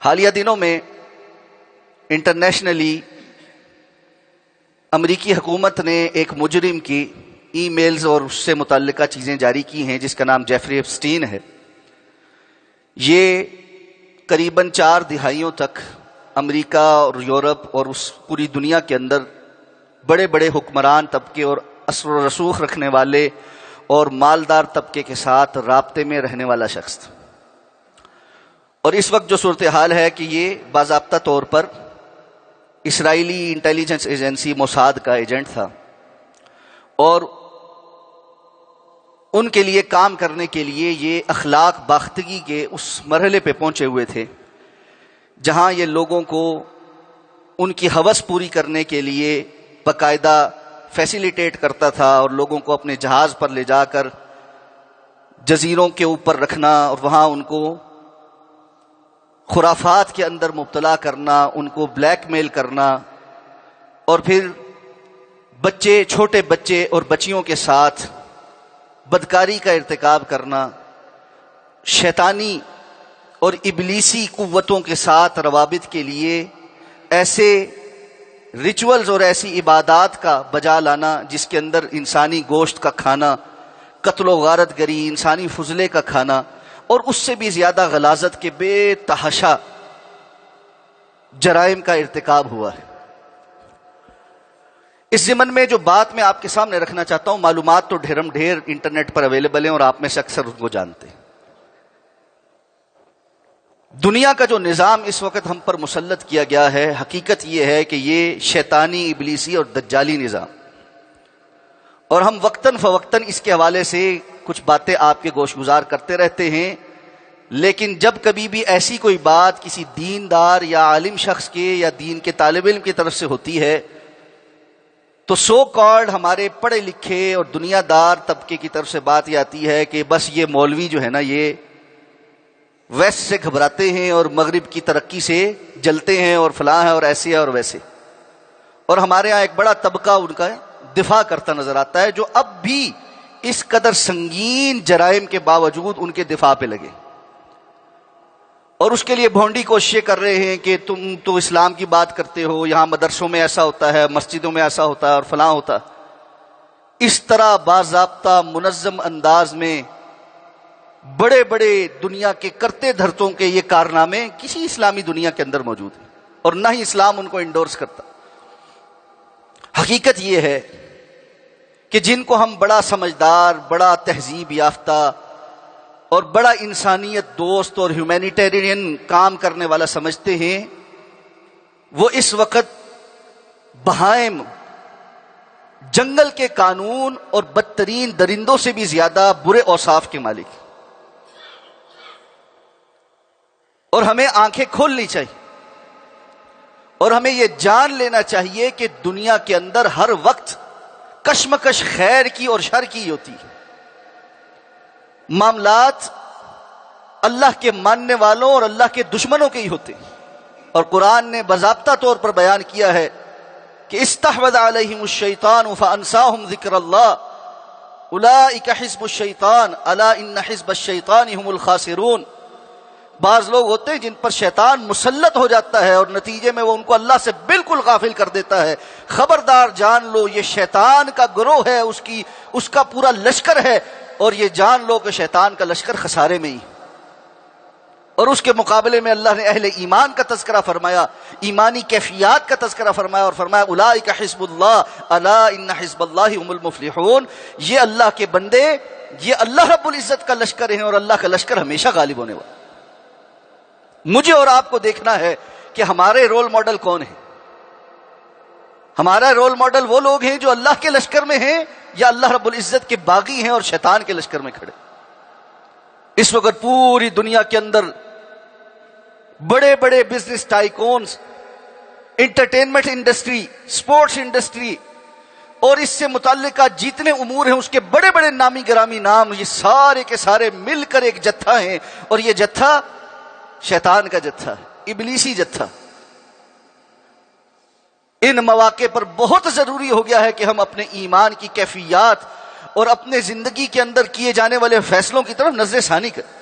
حالیہ دنوں میں انٹرنیشنلی امریکی حکومت نے ایک مجرم کی ای میلز اور اس سے متعلقہ چیزیں جاری کی ہیں جس کا نام جیفری ایپسٹین ہے۔ یہ قریباً 4 دہائیوں تک امریکہ اور یورپ اور اس پوری دنیا کے اندر بڑے بڑے حکمران طبقے اور اثر و رسوخ رکھنے والے اور مالدار طبقے کے ساتھ رابطے میں رہنے والا شخص تھا، اور اس وقت جو صورتحال ہے کہ یہ باضابطہ طور پر اسرائیلی انٹیلیجنس ایجنسی موساد کا ایجنٹ تھا، اور ان کے لیے کام کرنے کے لیے یہ اخلاق باختگی کے اس مرحلے پہ پہنچے ہوئے تھے جہاں یہ لوگوں کو ان کی ہوس پوری کرنے کے لیے باقاعدہ فیسیلیٹیٹ کرتا تھا، اور لوگوں کو اپنے جہاز پر لے جا کر جزیروں کے اوپر رکھنا اور وہاں ان کو خرافات کے اندر مبتلا کرنا، ان کو بلیک میل کرنا، اور پھر بچے، چھوٹے بچے اور بچیوں کے ساتھ بدکاری کا ارتکاب کرنا، شیطانی اور ابلیسی قوتوں کے ساتھ روابط کے لیے ایسے ریچولز اور ایسی عبادات کا بجا لانا جس کے اندر انسانی گوشت کا کھانا، قتل و غارت گری، انسانی فضلے کا کھانا، اور اس سے بھی زیادہ غلاظت کے بے تحاشا جرائم کا ارتکاب ہوا ہے۔ اس ضمن میں جو بات میں آپ کے سامنے رکھنا چاہتا ہوں، معلومات تو ڈھیرم ڈھیر انٹرنیٹ پر اویلیبل ہیں اور آپ میں سے اکثر ان کو جانتے ہیں۔ دنیا کا جو نظام اس وقت ہم پر مسلط کیا گیا ہے، حقیقت یہ ہے کہ یہ شیطانی، ابلیسی اور دجالی نظام، اور ہم وقتاً فوقتاً اس کے حوالے سے کچھ باتیں آپ کے گوش گزار کرتے رہتے ہیں، لیکن جب کبھی بھی ایسی کوئی بات کسی دیندار یا عالم شخص کے یا دین کے طالب علم کی طرف سے ہوتی ہے تو سو کالڈ ہمارے پڑھے لکھے اور دنیا دار طبقے کی طرف سے بات یہ آتی ہے کہ بس یہ مولوی جو ہے نا، یہ ویسٹ سے گھبراتے ہیں اور مغرب کی ترقی سے جلتے ہیں اور فلاں ہے اور ایسے ہے اور ویسے، اور ہمارے ہاں ایک بڑا طبقہ ان کا دفاع کرتا نظر آتا ہے جو اب بھی اس قدر سنگین جرائم کے باوجود ان کے دفاع پہ لگے، اور اس کے لیے بھونڈی کوششیں کر رہے ہیں کہ تم تو اسلام کی بات کرتے ہو، یہاں مدرسوں میں ایسا ہوتا ہے، مسجدوں میں ایسا ہوتا ہے اور فلاں ہوتا ہے۔ اس طرح باضابطہ منظم انداز میں بڑے بڑے دنیا کے کرتے دھرتوں کے یہ کارنامے کسی اسلامی دنیا کے اندر موجود ہیں، اور نہ ہی اسلام ان کو انڈورس کرتا۔ حقیقت یہ ہے کہ جن کو ہم بڑا سمجھدار، بڑا تہذیب یافتہ اور بڑا انسانیت دوست اور ہیومینیٹیرین کام کرنے والا سمجھتے ہیں، وہ اس وقت بہائم، جنگل کے قانون اور بدترین درندوں سے بھی زیادہ برے اوصاف کے مالک ہیں، اور ہمیں آنکھیں کھولنی چاہیے، اور ہمیں یہ جان لینا چاہیے کہ دنیا کے اندر ہر وقت کشمکش خیر کی اور شر کی ہوتی ہے۔ معاملات اللہ کے ماننے والوں اور اللہ کے دشمنوں کے ہی ہوتے ہیں، اور قرآن نے باضابطہ طور پر بیان کیا ہے کہ استحوذ علیہم الشیطان فانساہم ذکر اللہ اولئک حزب الشیطان الا ان حزب الشیطان هم الخاسرون۔ بعض لوگ ہوتے ہیں جن پر شیطان مسلط ہو جاتا ہے اور نتیجے میں وہ ان کو اللہ سے بالکل غافل کر دیتا ہے۔ خبردار جان لو یہ شیطان کا گروہ ہے، اس کا پورا لشکر ہے، اور یہ جان لو کہ شیطان کا لشکر خسارے میں ہی۔ اور اس کے مقابلے میں اللہ نے اہل ایمان کا تذکرہ فرمایا، ایمانی کیفیات کا تذکرہ فرمایا، اور فرمایا اولئک حزب اللہ الا ان حزب اللہ هم المفلحون۔ یہ اللہ کے بندے، یہ اللہ رب العزت کا لشکر ہیں، اور اللہ کا لشکر ہمیشہ غالب ہونے والا۔ مجھے اور آپ کو دیکھنا ہے کہ ہمارے رول ماڈل کون ہیں۔ ہمارا رول ماڈل وہ لوگ ہیں جو اللہ کے لشکر میں ہیں، یا اللہ رب العزت کے باغی ہیں اور شیطان کے لشکر میں کھڑے۔ اس وقت پوری دنیا کے اندر بڑے بڑے business tycoons, entertainment industry, sports industry اور اس سے متعلقہ جتنے امور ہیں، اس کے بڑے بڑے نامی گرامی نام، یہ سارے کے سارے مل کر ایک جتھا ہیں، اور یہ جتھا شیطان کا جتھا، ابلیسی جتھا۔ ان مواقع پر بہت ضروری ہو گیا ہے کہ ہم اپنے ایمان کی کیفیات اور اپنے زندگی کے اندر کیے جانے والے فیصلوں کی طرف نظر ثانی کریں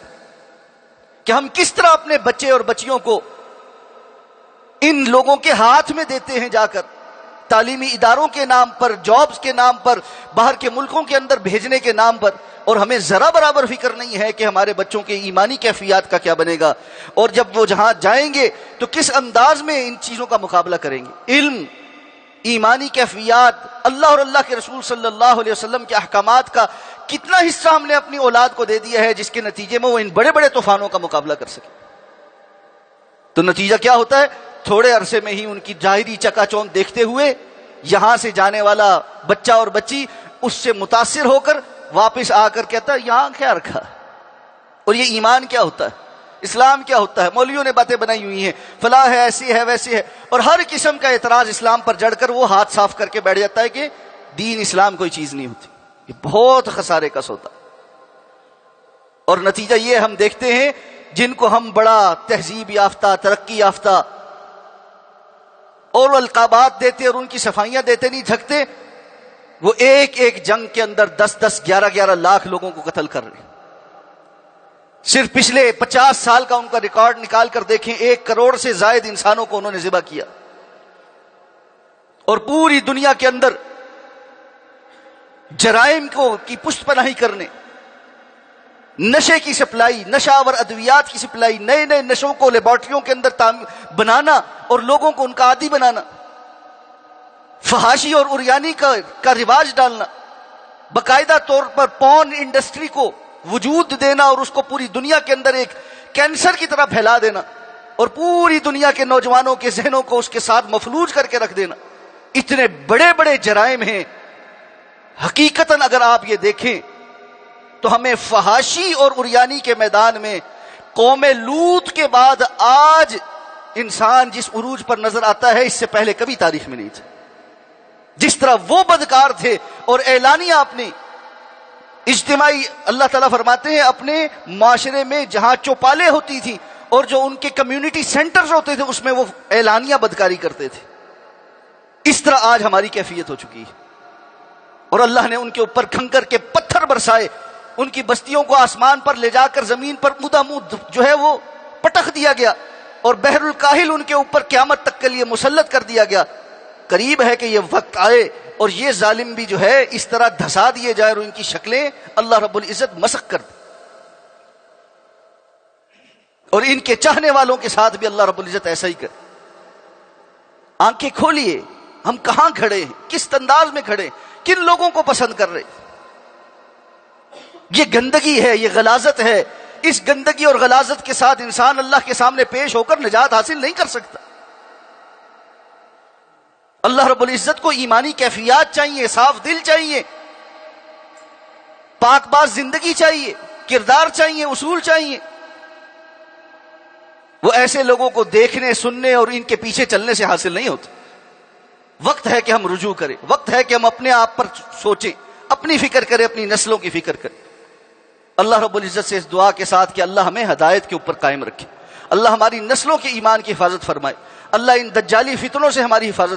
کہ ہم کس طرح اپنے بچے اور بچیوں کو ان لوگوں کے ہاتھ میں دیتے ہیں جا کر، تعلیمی اداروں کے نام پر، جابز کے نام پر، باہر کے ملکوں کے اندر بھیجنے کے نام پر، اور ہمیں ذرا برابر فکر نہیں ہے کہ ہمارے بچوں کے ایمانی کیفیات کا کیا بنے گا، اور جب وہ جہاں جائیں گے تو کس انداز میں ان چیزوں کا مقابلہ کریں گے۔ علم، ایمانی کیفیات، اللہ اور اللہ کے رسول صلی اللہ علیہ وسلم کے احکامات کا کتنا حصہ ہم نے اپنی اولاد کو دے دیا ہے جس کے نتیجے میں وہ ان بڑے بڑے طوفانوں کا مقابلہ کر سکے۔ تو نتیجہ کیا ہوتا ہے؟ تھوڑے عرصے میں ہی ان کی ظاہری چکا چوند دیکھتے ہوئے یہاں سے جانے والا بچہ اور بچی اس سے متاثر ہو کر واپس آ کر کہتا ہے یہاں کیا رکھا، اور یہ ایمان کیا ہوتا ہے، اسلام کیا ہوتا ہے، مولویوں نے باتیں بنائی ہوئی ہیں، فلاں ہے، ایسی ہے، ویسی ہے، اور ہر قسم کا اعتراض اسلام پر جڑ کر وہ ہاتھ صاف کر کے بیٹھ جاتا ہے کہ دین اسلام کوئی چیز نہیں ہوتی۔ یہ بہت خسارے کا سودا، اور نتیجہ یہ ہم دیکھتے ہیں جن کو ہم بڑا تہذیب یافتہ، ترقی یافتہ اور القابات دیتے اور ان کی صفائیاں دیتے نہیں تھکتے، وہ ایک ایک جنگ کے اندر 10-10، 11-11 لاکھ لوگوں کو قتل کر رہے ہیں۔ صرف پچھلے 50 سال کا ان کا ریکارڈ نکال کر دیکھیں، 1 کروڑ سے زائد انسانوں کو انہوں نے ذبح کیا، اور پوری دنیا کے اندر جرائم کی پشت پناہی کرنے، نشے کی سپلائی، نشہ آور ادویات کی سپلائی، نئے نئے نشوں کو لیبارٹریوں کے اندر بنانا اور لوگوں کو ان کا عادی بنانا، فحاشی اور عریانی کا رواج ڈالنا، باقاعدہ طور پر پورن انڈسٹری کو وجود دینا اور اس کو پوری دنیا کے اندر ایک کینسر کی طرح پھیلا دینا، اور پوری دنیا کے نوجوانوں کے ذہنوں کو اس کے ساتھ مفلوج کر کے رکھ دینا۔ اتنے بڑے بڑے جرائم ہیں۔ حقیقتاً اگر آپ یہ دیکھیں تو ہمیں فحاشی اور عریانی کے میدان میں قوم لوط کے بعد آج انسان جس عروج پر نظر آتا ہے، اس سے پہلے کبھی تاریخ میں نہیں تھا۔ جس طرح وہ بدکار تھے اور اعلانیہ اپنی اجتماعی، اللہ تعالیٰ فرماتے ہیں اپنے معاشرے میں جہاں چوپالیں ہوتی تھیں اور جو ان کے کمیونٹی سینٹرز ہوتے تھے اس میں وہ اعلانیہ بدکاری کرتے تھے، اس طرح آج ہماری کیفیت ہو چکی ہے، اور اللہ نے ان کے اوپر کھنکر کے پتھر برسائے، ان کی بستیوں کو آسمان پر لے جا کر زمین پر مدامود جو ہے وہ پٹخ دیا گیا، اور بحر الکاہل ان کے اوپر قیامت تک کے لیے مسلط کر دیا گیا۔ قریب ہے کہ یہ وقت آئے اور یہ ظالم بھی جو ہے اس طرح دھسا دیے جائے اور ان کی شکلیں اللہ رب العزت مسخ کر دے، اور ان کے چاہنے والوں کے ساتھ بھی اللہ رب العزت ایسا ہی کرے۔ آنکھیں کھولیے، ہم کہاں کھڑے ہیں، کس انداز میں کھڑے ہیں، کن لوگوں کو پسند کر رہے ہیں۔ یہ گندگی ہے، یہ غلاظت ہے۔ اس گندگی اور غلاظت کے ساتھ انسان اللہ کے سامنے پیش ہو کر نجات حاصل نہیں کر سکتا۔ اللہ رب العزت کو ایمانی کیفیات چاہیے، صاف دل چاہیے، پاک باز زندگی چاہیے، کردار چاہیے، اصول چاہیے۔ وہ ایسے لوگوں کو دیکھنے، سننے اور ان کے پیچھے چلنے سے حاصل نہیں ہوتا۔ وقت ہے کہ ہم رجوع کریں، وقت ہے کہ ہم اپنے آپ پر سوچیں، اپنی فکر کریں، اپنی نسلوں کی فکر کریں۔ اللہ رب العزت سے اس دعا کے ساتھ کہ اللہ ہمیں ہدایت کے اوپر قائم رکھے، اللہ ہماری نسلوں کے ایمان کی حفاظت فرمائے، اللہ ان دجالی فتنوں سے ہماری حفاظت